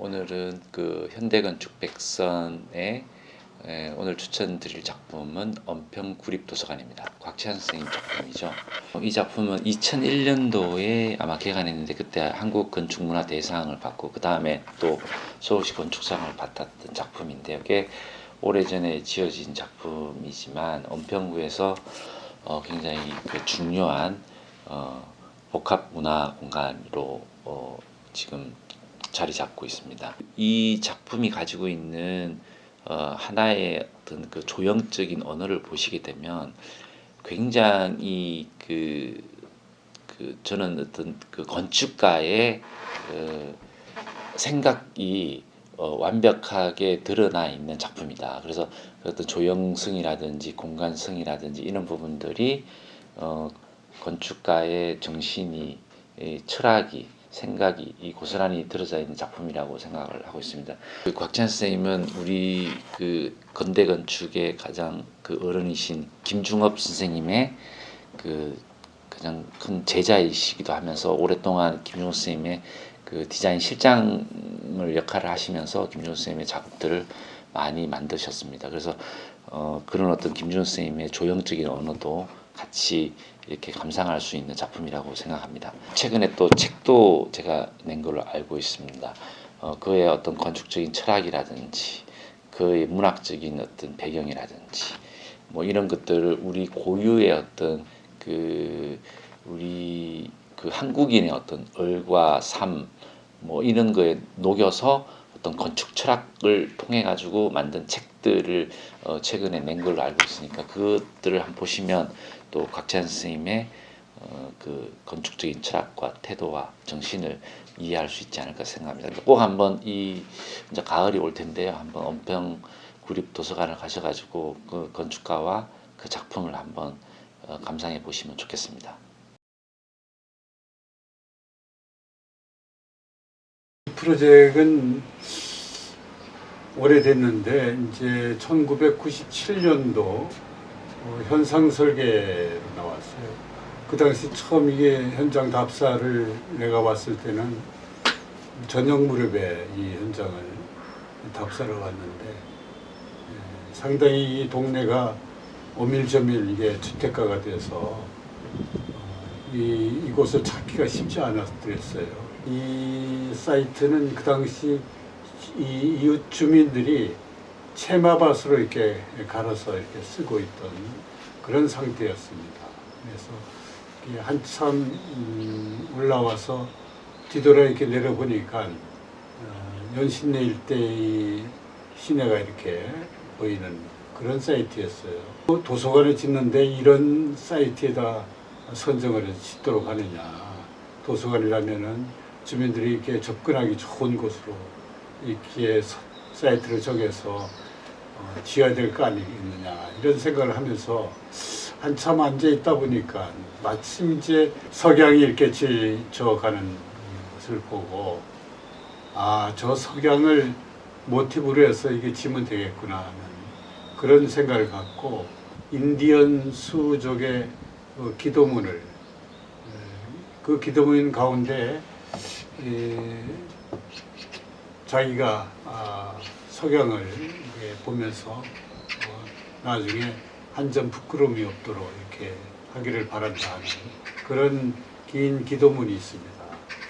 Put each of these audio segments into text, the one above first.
오늘은 그 현대건축 백선의 오늘 추천드릴 작품은 언평구립도서관입니다. 곽찬 선생님 작품이죠. 이 작품은 2001년도에 아마 개관했는데 그때 한국건축문화대상을 받고 그 다음에 또 서울시 건축상을 받았던 작품인데요. 이게 오래전에 지어진 작품이지만 언평구에서 굉장히 그 중요한 복합문화 공간으로 지금 자리 잡고 있습니다. 이 작품이 가지고 있는 하나의 어떤 그 조형적인 언어를 보시게 되면 굉장히 저는 어떤 그 건축가의 생각이 완벽하게 드러나 있는 작품이다. 그래서 어떤 조형성이라든지 공간성이라든지 이런 부분들이 건축가의 정신이, 철학이, 생각이 고스란히 들어져 있는 작품이라고 생각을 하고 있습니다. 곽찬 선생님은 우리 그 건대 건축의 가장 그 어른이신 김중업 선생님의 그 가장 큰 제자이시기도 하면서 오랫동안 김중업 선생님의 그 디자인 실장을 역할을 하시면서 김중업 선생님의 작업들을 많이 만드셨습니다. 그래서 그런 어떤 김중업 선생님의 조형적인 언어도 같이 이렇게 감상할 수 있는 작품이라고 생각합니다. 최근에 또 책도 제가 낸 걸로 알고 있습니다. 그의 어떤 건축적인 철학이라든지 그의 문학적인 어떤 배경이라든지 뭐 이런 것들을 우리 고유의 어떤 우리 한국인의 어떤 얼과 삶 뭐 이런 거에 녹여서 어떤 건축 철학을 통해 가지고 만든 책들을 최근에 낸 걸로 알고 있으니까 그것들을 한번 보시면 또 곽찬 선생님의 그 건축적인 철학과 태도와 정신을 이해할 수 있지 않을까 생각합니다. 꼭 한번 이제 가을이 올 텐데요. 한번 언평구립도서관을 가셔가지고 그 건축가와 그 작품을 한번 감상해 보시면 좋겠습니다. 프로젝트는 오래됐는데 이제 1997년도 현상 설계로 나왔어요. 그 당시 처음 이게 현장 답사를 내가 왔을 때는 저녁 무렵에 이 현장을 답사를 왔는데 상당히 이 동네가 오밀조밀 이게 주택가가 돼서 이곳을 찾기가 쉽지 않았더랬어요. 이 사이트는 그 당시 이 이웃 주민들이 채마밭으로 이렇게 갈아서 이렇게 쓰고 있던 그런 상태였습니다. 그래서 한참 올라와서 뒤돌아 이렇게 내려보니까 연신내 일대의 시내가 이렇게 보이는 그런 사이트였어요. 도서관을 짓는데 이런 사이트에다 선정을 해서 짓도록 하느냐. 도서관이라면은 주민들이 이렇게 접근하기 좋은 곳으로 이렇게 사이트를 정해서 지어야 될 거 아니겠느냐 이런 생각을 하면서 한참 앉아 있다 보니까 마침 이제 석양이 이렇게 지쳐가는 것을 보고 저 석양을 모티브로 해서 이게 지면 되겠구나 하는 그런 생각을 갖고 인디언 수족의 기도문을 그 기도문 가운데 자기가 석양을 보면서 나중에 한 점 부끄러움이 없도록 이렇게 하기를 바란다 하는 그런 긴 기도문이 있습니다.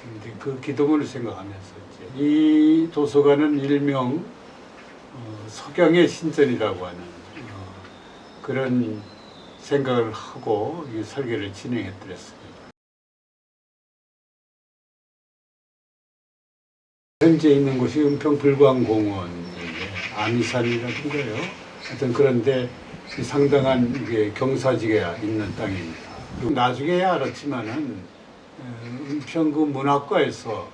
근데 그 기도문을 생각하면서 이제 이 도서관은 일명 석양의 신전이라고 하는 그런 생각을 하고 이 설계를 진행했더랬습니다. 현재 있는 곳이 은평불광공원인데 아미산이라든가요. 하여튼 그런데 상당한 이게 경사지가 있는 땅입니다. 나중에 알았지만은 은평구 문학과에서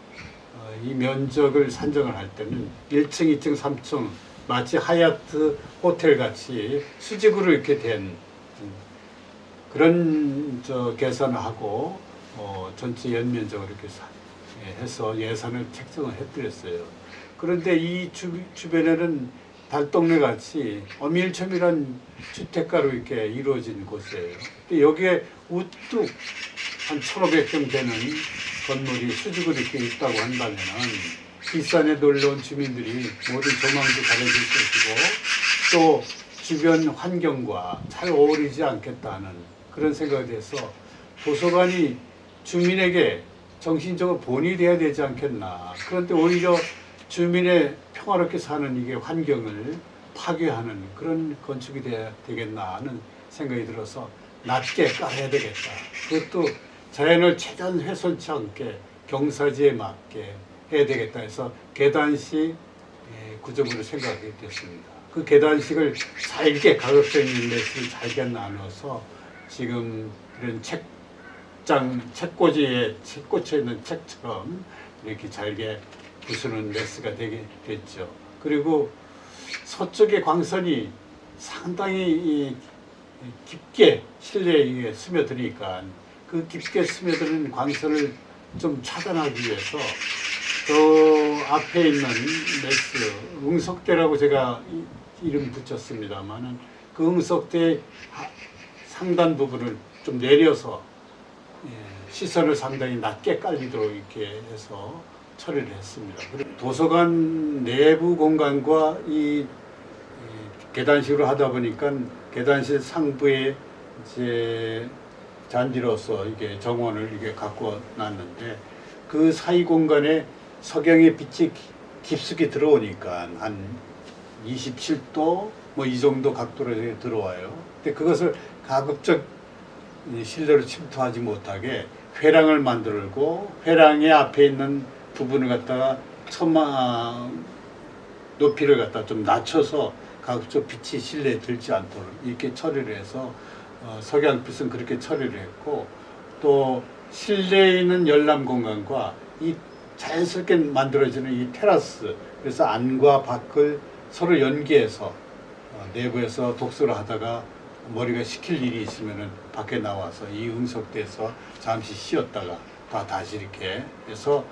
이 면적을 산정을 할 때는 1층, 2층, 3층 마치 하얏트 호텔 같이 수직으로 이렇게 된 그런 계산을 하고 전체 연면적을 이렇게 해서 예산을 책정을 해드렸어요. 그런데 이 주변에는 달동네 같이 어밀초밀한 주택가로 이렇게 이루어진 곳이에요. 근데 여기에 우뚝 한 1,500평 되는 건물이 수직으로 이렇게 있다고 한다면은 뒷산에 놀러 온 주민들이 모든 조망도 가려질 것이고 또 주변 환경과 잘 어울리지 않겠다는 그런 생각이 돼서 도서관이 주민에게 정신적으로 본이 돼야 되지 않겠나. 그런데 오히려 주민의 평화롭게 사는 이게 환경을 파괴하는 그런 건축이 돼야 되겠나 하는 생각이 들어서 낮게 깔아야 되겠다. 그것도 자연을 최대한 훼손치 않게 경사지에 맞게 해야 되겠다 해서 계단식 구조물을 생각하게 됐습니다. 그 계단식을 잘게 가급적인 레스를 잘게 나눠서 지금 이런 책꽂이에 책 꽂혀 있는 책처럼 이렇게 잘게 부수는 레스가 되게 됐죠. 그리고 서쪽의 광선이 상당히 깊게 실내에 스며드니까 그 깊게 스며드는 광선을 좀 차단하기 위해서 저 앞에 있는 레스 응석대라고 제가 이름 붙였습니다만은 그 응석대 상단 부분을 좀 내려서 시선을 상당히 낮게 깔리도록 이렇게 해서 처리를 했습니다. 그리고 도서관 내부 공간과 이 계단식으로 하다 보니까 계단실 상부에 이제 잔디로서 이게 정원을 이게 갖고 놨는데 그 사이 공간에 석양의 빛이 깊숙이 들어오니까 한 27도 뭐 이 정도 각도로 들어와요. 근데 그것을 가급적 실내로 침투하지 못하게 회랑을 만들고 회랑의 앞에 있는 부분을 갖다가 천막 높이를 갖다 좀 낮춰서 가급적 빛이 실내에 들지 않도록 이렇게 처리를 해서 석양빛은 그렇게 처리를 했고 또 실내에 있는 열람 공간과 이 자연스럽게 만들어지는 이 테라스 그래서 안과 밖을 서로 연계해서 내부에서 독서를 하다가 머리가 식힐 일이 있으면은 밖에 나와서 이 응석대에서 잠시 쉬었다가 다시 이렇게 해서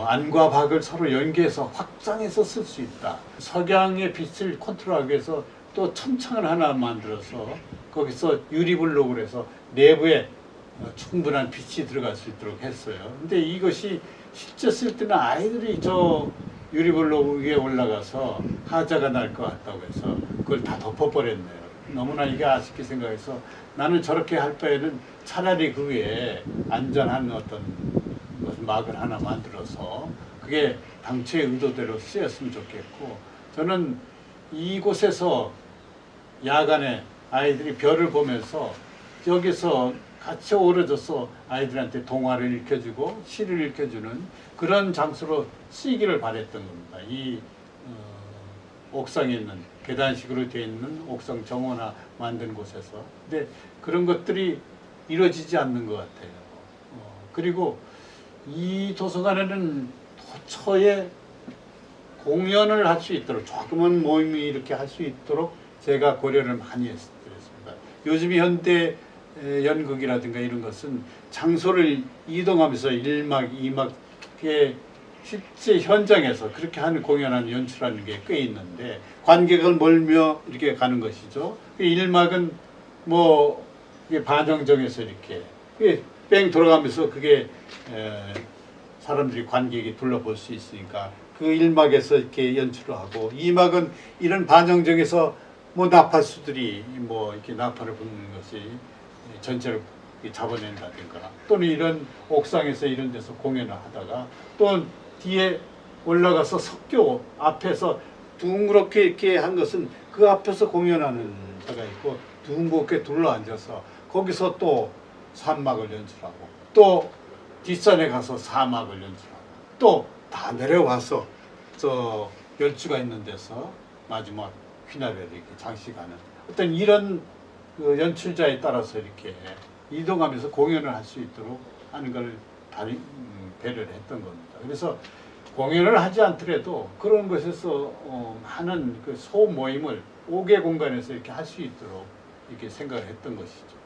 안과 밖을 서로 연계해서 확장해서 쓸 수 있다. 석양의 빛을 컨트롤하기 위해서 또 천창을 하나 만들어서 거기서 유리블록을 해서 내부에 충분한 빛이 들어갈 수 있도록 했어요. 근데 이것이 실제 쓸 때는 아이들이 저 유리블록 위에 올라가서 하자가 날 것 같다고 해서 그걸 다 덮어버렸네요. 너무나 이게 아쉽게 생각해서 나는 저렇게 할 바에는 차라리 그 위에 안전한 어떤 막을 하나 만들어서 그게 당초의 의도대로 쓰였으면 좋겠고 저는 이곳에서 야간에 아이들이 별을 보면서 여기서 같이 어우러져서 아이들한테 동화를 읽혀주고 시를 읽혀주는 그런 장소로 쓰이기를 바랬던 겁니다. 이 옥상에 있는 계단식으로 되어 있는 옥상 정원화 만든 곳에서. 근데 그런 것들이 이루어지지 않는 것 같아요. 그리고 이 도서관에는 도처에 공연을 할 수 있도록 조그만 모임이 이렇게 할 수 있도록 제가 고려를 많이 했습니다. 요즘 현대 연극이라든가 이런 것은 장소를 이동하면서 1막, 2막의 실제 현장에서 그렇게 하는 공연하는 연출하는 게 꽤 있는데 관객을 몰며 이렇게 가는 것이죠. 1막은 뭐 반영정에서 이렇게 뺑 돌아가면서 그게 사람들이 관객이 둘러볼 수 있으니까 그 1막에서 이렇게 연출을 하고 2막은 이런 반영정에서 뭐 나팔수들이 뭐 이렇게 나팔을 부는 것이 전체를 잡아낸다든가 또는 이런 옥상에서 이런 데서 공연을 하다가 또 뒤에 올라가서 석교 앞에서 둥그렇게 이렇게 한 것은 그 앞에서 공연하는 데가 있고 둥그렇게 둘러앉아서 거기서 또 산막을 연출하고 또 뒷산에 가서 사막을 연출하고 또 다 내려와서 저 열주가 있는 데서 마지막 휘나레를 이렇게 장식하는 어떤 이런 그 연출자에 따라서 이렇게 이동하면서 공연을 할 수 있도록 하는 걸 배려를 했던 겁니다. 그래서 공연을 하지 않더라도 그런 곳에서 많은 그 소모임을 5개 공간에서 이렇게 할 수 있도록 이렇게 생각을 했던 것이죠.